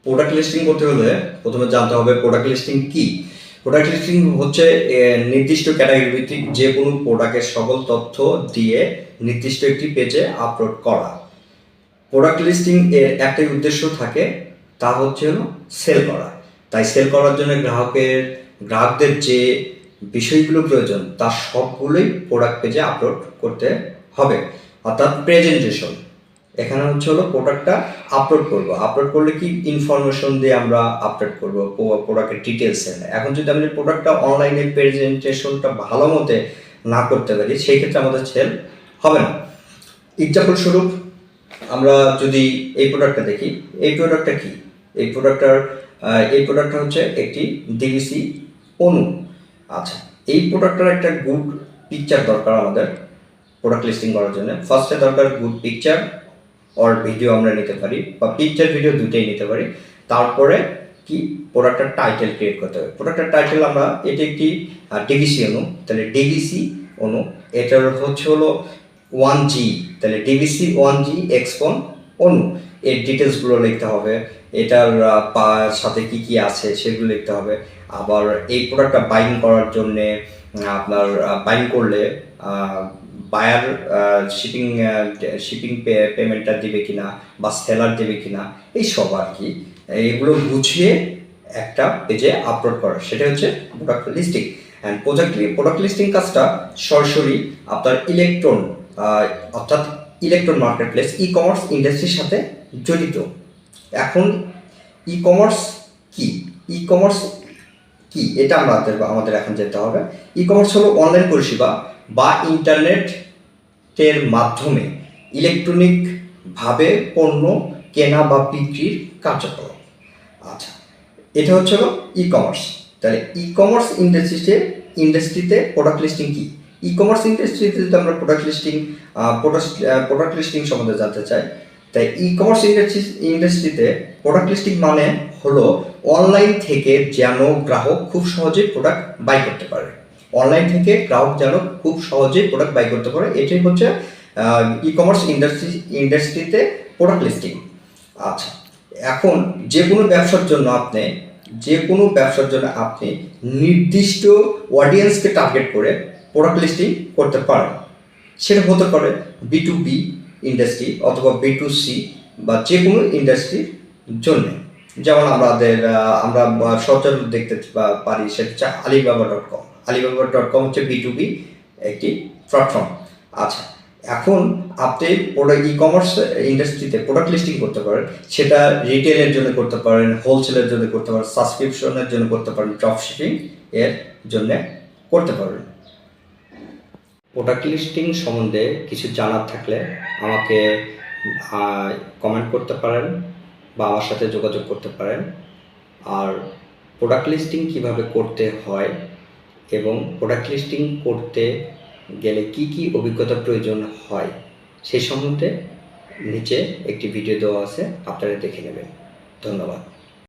Product listing করতে হলে প্রথমে জানতে হবে প্রোডাক্ট লিস্টিং কি। প্রোডাক্ট লিস্টিং হচ্ছে নির্দিষ্ট ক্যাটাগরি ভিত্তিক যে কোনো প্রোডাক্টের সকল তথ্য দিয়ে নির্দিষ্ট একটি পেজে আপলোড করা। প্রোডাক্ট লিস্টিং এর একটাই উদ্দেশ্য থাকে, তা হচ্ছে সেল করা। তাই সেল করার জন্য গ্রাহকদের যে বিষয়গুলো প্রয়োজন তার সবগুলোই প্রোডাক্ট পেজে আপলোড করতে হবে, অর্থাৎ প্রেজেন্টেশন। এখানে প্রোডাক্টটা আপলোড করলে কি ইনফরমেশন দিয়ে আমরা আপলোড করব, প্রোডাক্টের ডিটেলস। এখন যদি আমি প্রোডাক্টটা অনলাইনে প্রেজেন্টেশনটা ভালো মতে না করতে পারি, সেই ক্ষেত্রে আমাদের সেল হবে না। এক্সাম্পল স্বরূপ আমরা যদি এই প্রোডাক্টটা দেখি, এই প্রোডাক্টটা কি? এই প্রোডাক্টটা হচ্ছে একটি ডিভিসি অনু। আচ্ছা, এই প্রোডাক্টটার একটা গুড পিকচার দরকার আমাদের প্রোডাক্ট লিস্টিং করার জন্য। ফার্স্টে দরকার গুড পিকচার অর ভিডিও আমরা নিতে পারি, বা পিকচার ভিডিও দুটোই নিতে পারি। তারপরে কি প্রোডাক্টের টাইটেল ক্রিয়েট করতে হবে। প্রোডাক্টের টাইটেল আমরা, এটি একটি ডিভিসি অনু, তাহলে ডিভিসি অনু, এটার হলো 1G, তাহলে ডিভিসি 1G এক্সপন অনু। এর ডিটেলসগুলো লিখতে হবে, এটার সাথে কি কি আছে সেগুলো লিখতে হবে। আবার এই প্রোডাক্টটা বাইং করার জন্যে আপনার বাইং করলে বায়ার শিপিং পেমেন্টটা দেবে কিনা, বা সেলার দেবে কিনা, এই সব আর কি, এগুলো বুঝিয়ে একটা পেজে আপলোড করা, সেটা হচ্ছে product listing. And product listing কাজটা সরাসরি আপনার অর্থাৎ ইলেকট্রন মার্কেটপ্লেস, ই কমার্স ইন্ডাস্ট্রির সাথে জড়িত। এখন ই কমার্স কি এটা আমাদের এখন যেতে হবে। ই কমার্স হলো অনলাইন পরিষেবা বা ইন্টারনেটের মাধ্যমে ইলেকট্রনিকভাবে পণ্য কেনা বা বিক্রির কার্যকলাপ। আচ্ছা, এটা হচ্ছে ই কমার্স। তাহলে ই কমার্স ইন্ডাস্ট্রিতে প্রোডাক্ট লিস্টিং কি? ই কমার্স ইন্ডাস্ট্রিতে যদি আমরা প্রোডাক্ট লিস্টিং সম্বন্ধে জানতে চাই, তাই ই কমার্স ইন্ডাস্ট্রিতে প্রোডাক্ট লিস্টিং মানে হলো অনলাইন থেকে যেন গ্রাহক খুব সহজে প্রোডাক্ট বাই করতে পারে। এটাই হচ্ছে ই কমার্স ইন্ডাস্ট্রিতে প্রোডাক্ট লিস্টিং। আচ্ছা, এখন যে কোনো ব্যবসার জন্য আপনি নির্দিষ্ট অডিয়েন্সকে টার্গেট করে প্রোডাক্ট লিস্টিং করতে পারেন। সেটা হতে পারে B2B ইন্ডাস্ট্রি অথবা B2C, বা যে কোনো ইন্ডাস্ট্রির জন্য। যেমন আমরা সচরাচর দেখতে পারি, সেটা হচ্ছে alibaba.com। alibaba.com হচ্ছে B2B একটি প্ল্যাটফর্ম। আচ্ছা, এখন আপনি ই কমার্স ইন্ডাস্ট্রিতে প্রোডাক্ট লিস্টিং করতে পারেন, সেটা রিটেলের জন্য করতে পারেন, হোলসেলের জন্য করতে পারেন, সাবস্ক্রিপশনের জন্য করতে পারেন, ড্রপ শিপিং এর জন্য করতে পারেন। প্রোডাক্ট লিস্টিং সম্বন্ধে কিছু জানার থাকলে আমাকে কমেন্ট করতে পারেন বা আমার সাথে যোগাযোগ করতে পারেন। আর প্রোডাক্ট লিস্টিং কীভাবে করতে হয় এবং প্রোডাক্ট লিস্টিং করতে গেলে কি কি অভিজ্ঞতা প্রয়োজন হয় সেই সম্বন্ধে নিচে একটি ভিডিও দেওয়া আছে, আপনারা দেখে নেবেন। ধন্যবাদ।